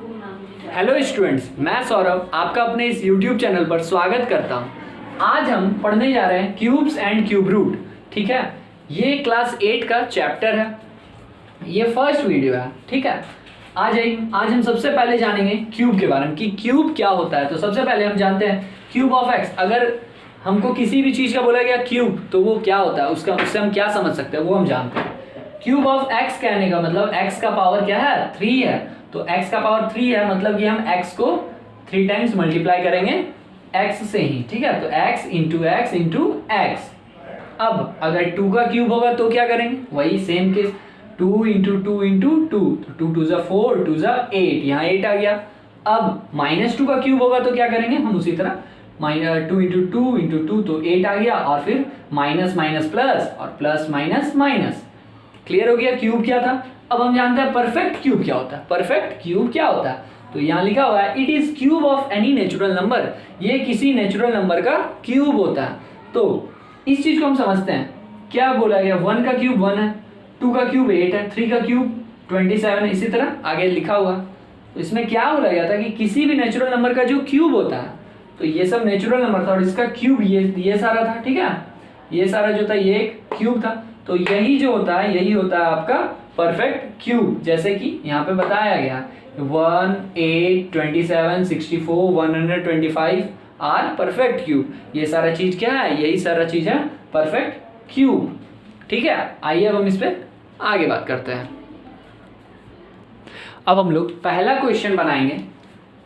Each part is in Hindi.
हेलो स्टूडेंट्स, मैं सौरभ आपका अपने इस YouTube चैनल पर स्वागत करता हूं। आज हम पढ़ने जा रहे हैं क्यूब्स एंड क्यूब रूट। ठीक है, ये क्लास 8 का चैप्टर है, ये फर्स्ट वीडियो है। ठीक है, आज हम सबसे पहले जानेंगे क्यूब के बारे में कि क्यूब क्या होता है। तो सबसे पहले हम जानते हैं क्यूब ऑफ एक्स। अगर हमको किसी भी चीज़ का बोला गया क्यूब तो वो क्या होता है, उससे हम क्या समझ सकते हैं वो हम जानते हैं। क्यूब ऑफ एक्स कहने का मतलब x का पावर क्या है, 3 है। तो x का पावर 3 है मतलब कि हम x को 3 टाइम्स मल्टीप्लाई करेंगे x से ही। ठीक है, तो x into x into x. अब अगर 2 का क्यूब होगा तो क्या करेंगे, वही same case 2 into two into two, तो 2 2 4 2 8, यहाँ 8 आ गया। अब -2 का क्यूब होगा तो क्या करेंगे हम उसी तरह -2 इंटू टू इंटू टू, तो 8 आ गया, और फिर माइनस माइनस प्लस और प्लस माइनस माइनस। क्लियर हो गया क्यूब क्या था। अब हम जानते हैं परफेक्ट क्यूब क्या होता है। परफेक्ट क्यूब क्या होता है, तो यहाँ लिखा हुआ है it is cube of any natural number. ये किसी नेचुरल नंबर का क्यूब होता है। तो इस चीज को हम समझते हैं, क्या बोला गया, 1 का क्यूब 1 है, 2 का क्यूब 8 है, 3 का क्यूब 27 है, इसी तरह आगे लिखा हुआ। तो इसमें क्या बोला गया था कि किसी भी नेचुरल नंबर का जो क्यूब होता है, तो ये सब नेचुरल नंबर था और इसका क्यूब ये सारा था। ठीक है, ये सारा जो था ये एक क्यूब था। तो यही जो होता है यही होता है आपका परफेक्ट क्यूब। जैसे कि यहाँ पे बताया गया 1 8 27 64 125 आर परफेक्ट क्यूब। ये सारा चीज क्या है, यही सारा चीज है परफेक्ट क्यूब। ठीक है, आइए अब हम इस पे आगे बात करते हैं। अब हम लोग पहला क्वेश्चन बनाएंगे।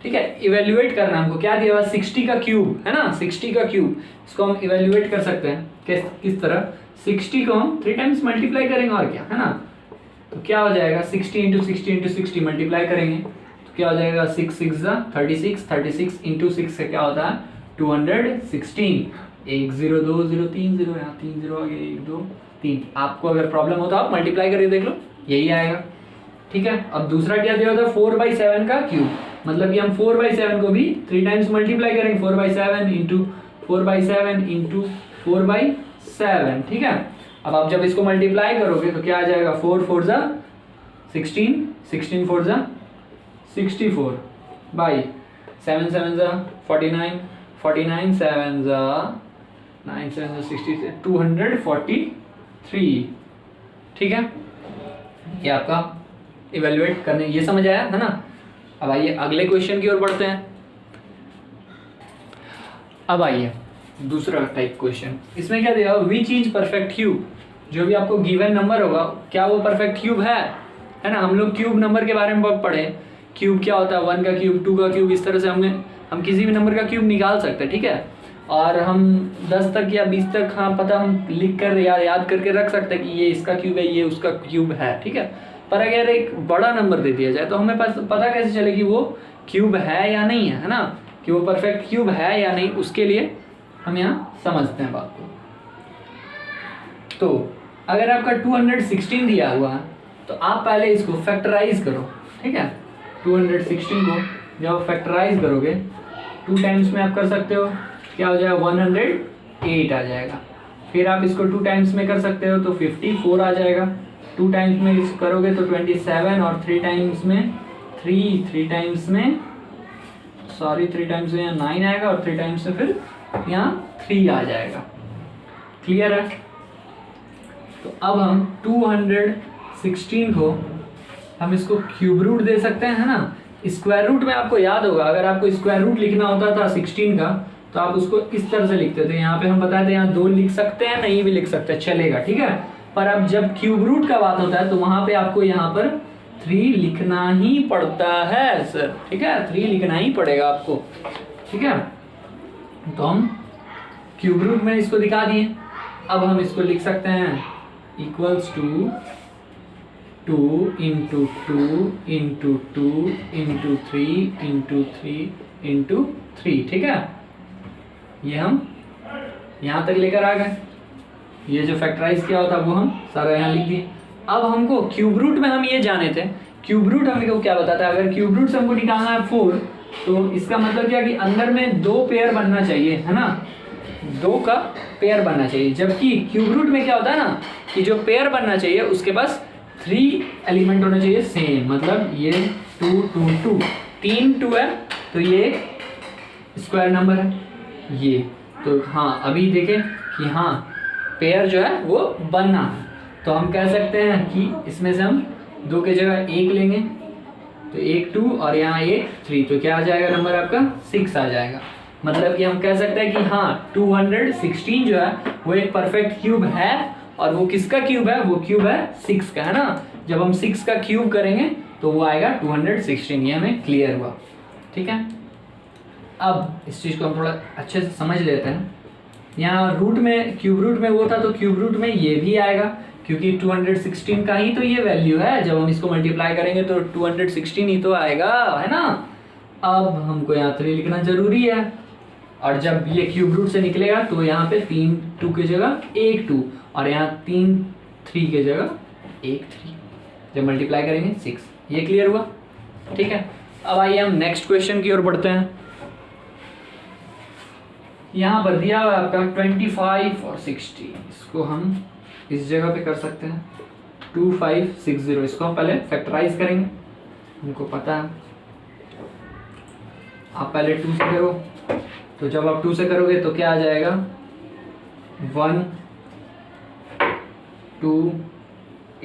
ठीक है, इवेल्युएट करना हमको क्या दिया हुआ, 60 का क्यूब है ना, 60 का क्यूब। इसको हम इवेल्युएट कर सकते हैं किस तरह, 60 को हम 3 टाइम्स मल्टीप्लाई करेंगे और क्या है ना, तो क्या हो जाएगा 60 इंटू 60 इंटू 60 मल्टीप्लाई करेंगे तो क्या हो जाएगा 6 6 36 36 इंटू 6 से क्या होता है 216। 1 0 2 0 3 0, यहाँ 3 0 आ गए, 1 2 3। आपको अगर प्रॉब्लम हो तो आप मल्टीप्लाई करके देख लो, यही आएगा। ठीक है, अब दूसरा क्या दिया होता है 4/7 का क्यूब, मतलब कि हम 4/7 को भी 3 टाइम्स मल्टीप्लाई करेंगे, 4/7 इंटू 4/7 इंटू 4/7। ठीक है, अब आप जब इसको मल्टीप्लाई करोगे तो क्या आ जाएगा 4 4 जा 16, 16 4 जा 64 बाई 7 7 जा 49, 49 7 जा 9 7 जा 60, 243। ठीक है, ये आपका इवेल्युएट करने ये समझ आया है ना। अब आइए अगले क्वेश्चन की ओर बढ़ते हैं। अब आइए दूसरा टाइप क्वेश्चन। इसमें क्या दिया, विच इज परफेक्ट क्यूब। जो भी आपको गिवन नंबर होगा क्या वो परफेक्ट क्यूब है ना। हम लोग क्यूब नंबर के बारे में पढ़े, क्यूब क्या होता है, 1 का क्यूब 2 का क्यूब, इस तरह से हम किसी भी नंबर का क्यूब निकाल सकते हैं। ठीक है, और हम 10 तक या 20 तक हाँ पता हम लिख कर याद करके रख सकते हैं कि ये इसका क्यूब है, ये उसका क्यूब है। ठीक है, पर अगर एक बड़ा नंबर दे दिया जाए तो हमें पास पता कैसे चले कि वो क्यूब है या नहीं है ना, कि वो परफेक्ट क्यूब है या नहीं। उसके लिए हम यहाँ समझते हैं बात को। तो अगर आपका 216 दिया हुआ है तो आप पहले इसको फैक्टराइज करो। ठीक है, 216 को जब फैक्टराइज करोगे 2 टाइम्स में आप कर सकते हो, क्या हो जाएगा 108 आ जाएगा। फिर आप इसको 2 टाइम्स में कर सकते हो तो 54 आ जाएगा। 2 टाइम्स में इसको करोगे तो 27, और 3 टाइम्स में 3 टाइम्स में 9 आएगा, और 3 टाइम्स में फिर यहाँ 3 आ जाएगा। क्लियर है। तो अब हम 216 को हम इसको क्यूब रूट दे सकते हैं है ना। स्क्वायर रूट में आपको याद होगा, अगर आपको स्क्वायर रूट लिखना होता था 16 का तो आप उसको इस तरह से लिखते थे। यहाँ पे हम बताए थे यहाँ 2 लिख सकते हैं, नहीं भी लिख सकते, चलेगा। ठीक है, पर अब जब क्यूब रूट का बात होता है तो वहां पे आपको यहाँ पर 3 लिखना ही पड़ता है सर। ठीक है, 3 लिखना ही पड़ेगा आपको। ठीक है, तो हम क्यूब रूट में इसको दिखा दिए। अब हम इसको लिख सकते हैं equals to 2 into 2 into 2 into 3 into 3 into 3। ठीक है, ये हम यहाँ तक लेकर आ गए। ये जो फैक्टराइज किया होता वो हम सारा यहाँ लिख दिए। अब हमको क्यूब रूट में हम ये जाने थे, क्यूब रूट हमको क्या बताता है, अगर क्यूब रूट से हमको निकालना है 4 तो इसका मतलब क्या कि अंदर में 2 पेयर बनना चाहिए है ना, 2 का पेयर बनना चाहिए। जबकि क्यूब रूट में क्या होता है ना कि जो पेयर बनना चाहिए उसके पास 3 एलिमेंट होना चाहिए सेम, मतलब ये 2 2 2 3 2 है तो ये स्क्वायर नंबर है ये। तो हाँ अभी देखें कि हाँ पेयर जो है वो बनना है, तो हम कह सकते हैं कि इसमें से हम 2 की जगह 1 लेंगे, तो 1 2 और यहाँ 1 3, तो क्या आ जाएगा नंबर आपका 6 आ जाएगा। मतलब कि हम कह सकते हैं कि हाँ 216 जो है वो एक परफेक्ट क्यूब है, और वो किसका क्यूब है, वो क्यूब है 6 का, है ना। जब हम 6 का क्यूब करेंगे तो वो आएगा 216, ये हमें क्लियर हुआ, ठीक है। अब इस चीज़ को हम थोड़ा अच्छे से समझ लेते हैं। यहाँ रूट में क्यूब रूट में वो था, तो क्यूब रूट में ये भी आएगा, क्योंकि 216 का ही तो ये वैल्यू है। जब हम इसको मल्टीप्लाई करेंगे तो 216 ही तो आएगा, है ना। अब हमको यहाँ 3 लिखना जरूरी है, और जब ये क्यूब रूट से निकलेगा तो यहाँ पे 3 2 की जगह 1 2, और यहाँ 3 3 की जगह 1 3, जब मल्टीप्लाई करेंगे 6। ये क्लियर हुआ, ठीक है। अब आइए हम नेक्स्ट क्वेश्चन की ओर बढ़ते हैं। यहाँ पर दिया हुआ आपका 25 और 60, इसको हम इस जगह पे कर सकते हैं 2560। इसको हम पहले फैक्टराइज करेंगे, हमको पता है। आप पहले 2 से करो, तो जब आप 2 से करोगे तो क्या आ जाएगा 1 2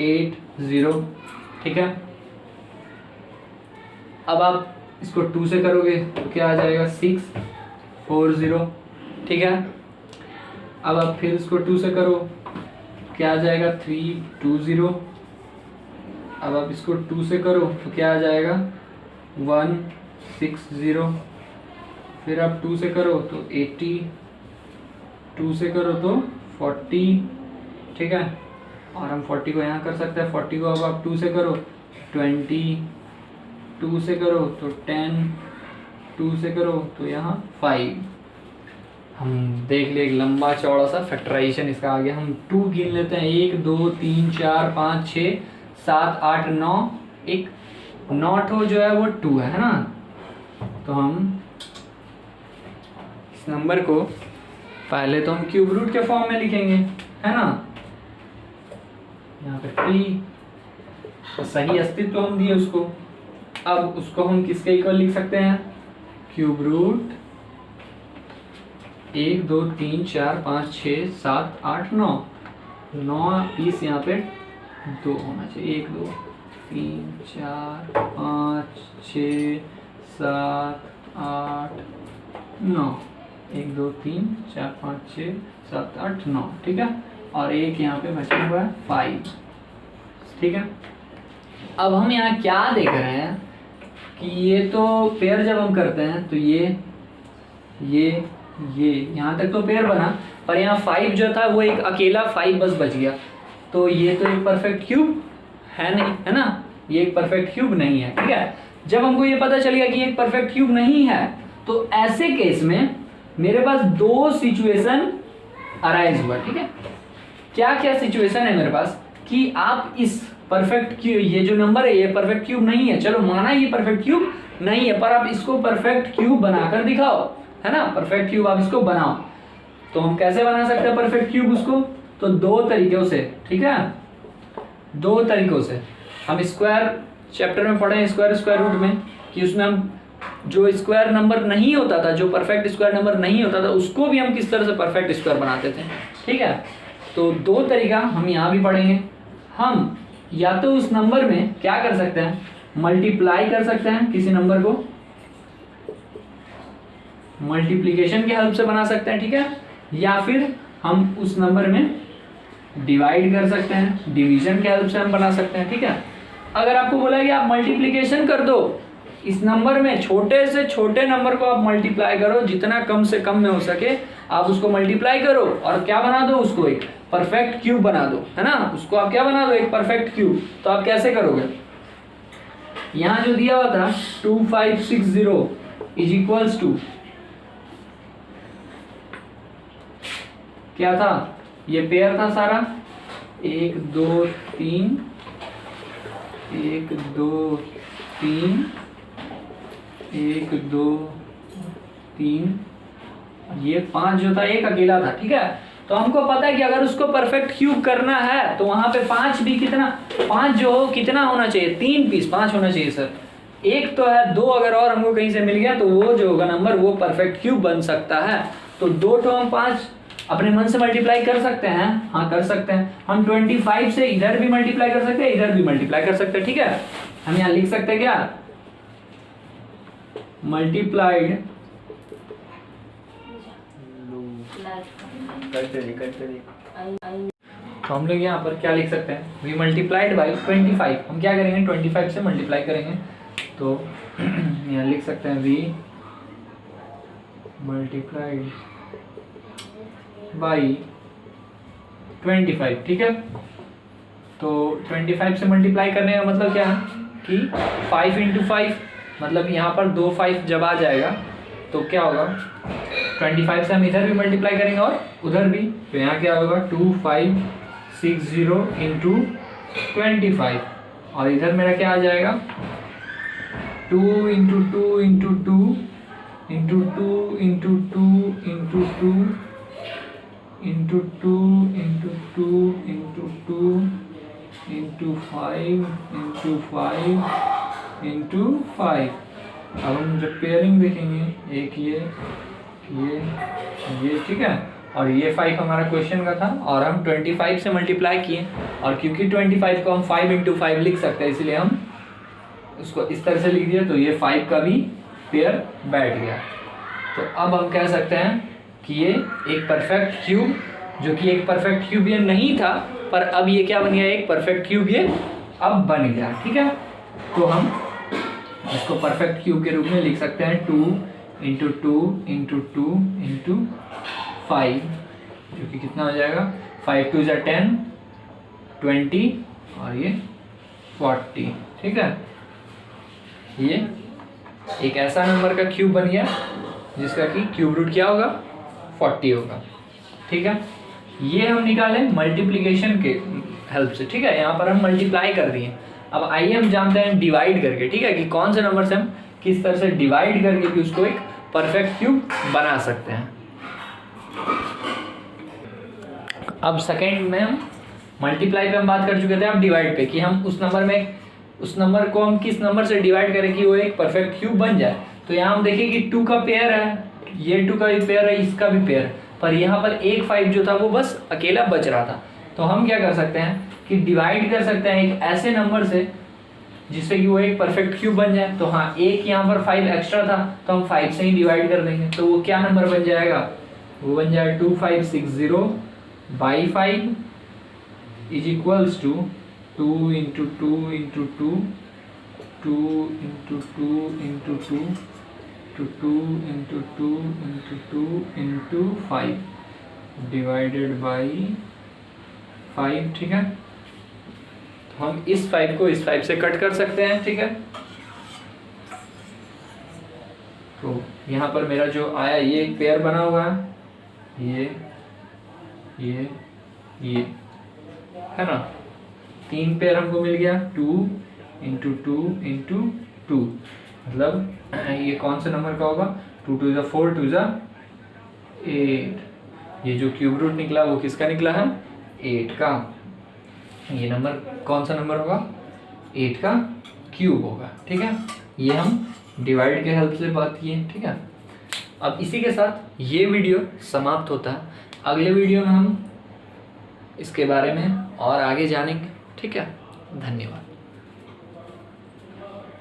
8 0, ठीक है। अब आप इसको 2 से करोगे तो क्या आ जाएगा 6 4 0, ठीक है। अब आप फिर इसको 2 से करो, क्या आ जाएगा 3 2 0। अब आप इसको 2 से करो तो क्या आ जाएगा 1 6 0। फिर आप 2 से करो तो 80, 2 से करो तो 40, ठीक है। और हम 40 को यहाँ कर सकते हैं। 40 को अब आप 2 से करो 20, 2 से करो तो 10, 2 से करो तो यहाँ 5। हम देख लिए एक लंबा चौड़ा सा फैक्टराइजेशन इसका आ गया। हम 2 गिन लेते हैं, 1 2 3 4 5 6 7 8 9, एक 9 जो है वो 2 है ना। तो हम इस नंबर को पहले तो हम क्यूब रूट के फॉर्म में लिखेंगे, है ना। यहाँ पे 3 तो सही अस्तित्व हम दिए उसको। अब उसको हम किसके इक्वल लिख सकते हैं, क्यूब रूट 1 2 3 4 5 6 7 8 9, 9 पीस यहाँ पे 2 होना चाहिए। 1 2 3 4 5 6 7 8 9, 1 2 3 4 5 6 7 8 9, ठीक है। और एक यहाँ पे बचा हुआ है 5, ठीक है। अब हम यहाँ क्या देख रहे हैं कि ये तो पेयर जब हम करते हैं तो ये यहाँ तक तो पेयर बना, पर यहाँ 5 जो था वो एक अकेला 5 बस बच गया। तो ये तो एक परफेक्ट क्यूब है नहीं, है ना। ये एक परफेक्ट क्यूब नहीं है, ठीक है। जब हमको ये पता चल गया कि एक परफेक्ट क्यूब नहीं है, तो ऐसे केस में मेरे पास 2 सिचुएशन अराइज हुआ, ठीक है। क्या क्या सिचुएशन है मेरे पास कि आप इस परफेक्ट क्यूब, ये जो नंबर है ये परफेक्ट क्यूब नहीं है, चलो माना ये परफेक्ट क्यूब नहीं है, पर आप इसको परफेक्ट क्यूब बनाकर दिखाओ, है ना। परफेक्ट क्यूब आप इसको बनाओ, तो हम कैसे बना सकते हैं परफेक्ट क्यूब उसको, तो 2 तरीकों से, ठीक है। 2 तरीकों से हम स्क्वायर चैप्टर में पढ़े, स्क्वायर रूट में, कि उसमें हम जो स्क्वायर नंबर नहीं होता था, जो परफेक्ट स्क्वायर नंबर नहीं होता था, उसको भी हम किस तरह से परफेक्ट स्क्वायर बनाते थे, ठीक है। तो 2 तरीका हम यहाँ भी पढ़ेंगे। हम या तो उस नंबर में क्या कर सकते हैं, मल्टीप्लाई कर सकते हैं, किसी नंबर को मल्टीप्लिकेशन की हेल्प से बना सकते हैं, ठीक है। या फिर हम उस नंबर में डिवाइड कर सकते हैं, डिवीजन की हेल्प से हम बना सकते हैं, ठीक है। अगर आपको बोला कि आप मल्टीप्लिकेशन कर दो इस नंबर में, छोटे से छोटे नंबर को आप मल्टीप्लाई करो, जितना कम से कम में हो सके आप उसको मल्टीप्लाई करो, और क्या बना दो, उसको एक परफेक्ट क्यूब बना दो, है ना। उसको आप क्या बना दो, एक परफेक्ट क्यूब। तो आप कैसे करोगे, यहाँ जो दिया हुआ था 2560 इज इक्वल्स टू क्या था, ये पेयर था सारा, 1 2 3 1 2 3 1 2 3, ये 5 जो था एक अकेला था, ठीक है। तो हमको पता है कि अगर उसको परफेक्ट क्यूब करना है तो वहां पे 5 भी कितना, 5 जो हो कितना होना चाहिए, 3 पीस 5 होना चाहिए सर, एक तो है, 2 अगर और हमको कहीं से मिल गया तो वो जो होगा नंबर वो परफेक्ट क्यूब बन सकता है। तो 2 तो हम 5 अपने मन से मल्टीप्लाई कर सकते हैं, हाँ कर सकते हैं। हम 25 से इधर भी मल्टीप्लाई कर सकते हैं, इधर भी मल्टीप्लाई कर सकते हैं, ठीक है। हम यहाँ लिख सकते हैं क्या, मल्टीप्लाइड, तो हम लोग यहाँ पर क्या लिख सकते हैं, वी मल्टीप्लाइड बाई 25। हम क्या करेंगे, 25 से मल्टीप्लाई करेंगे, तो यहाँ लिख सकते हैं वी मल्टीप्लाइड बाई 25, ठीक है। तो 25 से मल्टीप्लाई करने का मतलब क्या है कि 5 × 5, मतलब यहाँ पर 2 5 जब आ जाएगा तो क्या होगा, 25 से हम इधर भी मल्टीप्लाई करेंगे और उधर भी, तो यहाँ क्या होगा 2560 × 25, और इधर मेरा क्या आ जाएगा 2 × 2 × 2 × 2 × 2 × 2 × 2 × 2 × 5 × 5 × 5। अब हम जब पेयरिंग देखेंगे, एक ये, ठीक है, और ये 5 हमारा क्वेश्चन का था, और हम 25 से मल्टीप्लाई किए, और क्योंकि 25 को हम 5 × 5 लिख सकते हैं, इसलिए हम उसको इस तरह से लिख दिया, तो ये 5 का भी पेयर बैठ गया। तो अब हम कह सकते हैं कि ये एक परफेक्ट क्यूब, जो कि एक परफेक्ट क्यूब ये नहीं था, पर अब ये क्या बन गया, एक परफेक्ट क्यूब ये अब बन गया, ठीक है। तो हम इसको परफेक्ट क्यूब के रूप में लिख सकते हैं 2 × 2 × 2 × 5, जो कि कितना हो जाएगा, 5 2 = 10, 20 और ये 40, ठीक है। ये एक ऐसा नंबर का क्यूब बन गया जिसका कि क्यूब रूट क्या होगा, 40 होगा, ठीक है। ये हम निकालें मल्टीप्लिकेशन के हेल्प से, ठीक है। यहाँ पर हम मल्टीप्लाई कर दिए। अब आइए हम जानते हैं डिवाइड करके, ठीक है, कि कौन से नंबर से हम किस तरह से डिवाइड करके भी उसको एक परफेक्ट क्यूब बना सकते हैं। अब सेकेंड में हम मल्टीप्लाई पे हम बात कर चुके थे, अब डिवाइड पे, कि हम उस नंबर को हम किस नंबर से डिवाइड करें कि वो एक परफेक्ट क्यूब बन जाए। तो यहाँ हम देखें कि 2 का पेयर है, ये 2 का भी पेयर है, इसका भी पेयर, पर यहाँ पर एक 5 जो था वो बस अकेला बच रहा था। तो हम क्या कर सकते हैं कि डिवाइड कर सकते हैं एक ऐसे नंबर से जिससे कि वो एक परफेक्ट क्यूब बन जाए। तो हाँ, एक यहाँ पर 5 एक्स्ट्रा था, तो हम 5 से ही डिवाइड कर देंगे, तो वो क्या नंबर बन जाएगा, वो बन जाएगा 2560 by 5 is equals to 2 × 2 × 2 2 × 2 × 2 to 2 × 2 × 2 × 5 divided by 5, ठीक है। तो हम इस 5 को इस 5 से कट कर सकते हैं, ठीक है। तो यहाँ पर मेरा जो आया ये एक पेयर बना हुआ है, ये है ना, 3 पेयर हमको मिल गया, 2 × 2 × 2, मतलब ये कौन से नंबर का होगा, 2 2 = 4 2 = 8। ये जो क्यूब रूट निकला वो किसका निकला है, 8 का। ये नंबर कौन सा नंबर होगा, 8 का क्यूब होगा, ठीक है। ये हम डिवाइड के हेल्प से बात किए, ठीक है। अब इसी के साथ ये वीडियो समाप्त होता है। अगले वीडियो में हम इसके बारे में और आगे जानेंगे, ठीक है। धन्यवाद।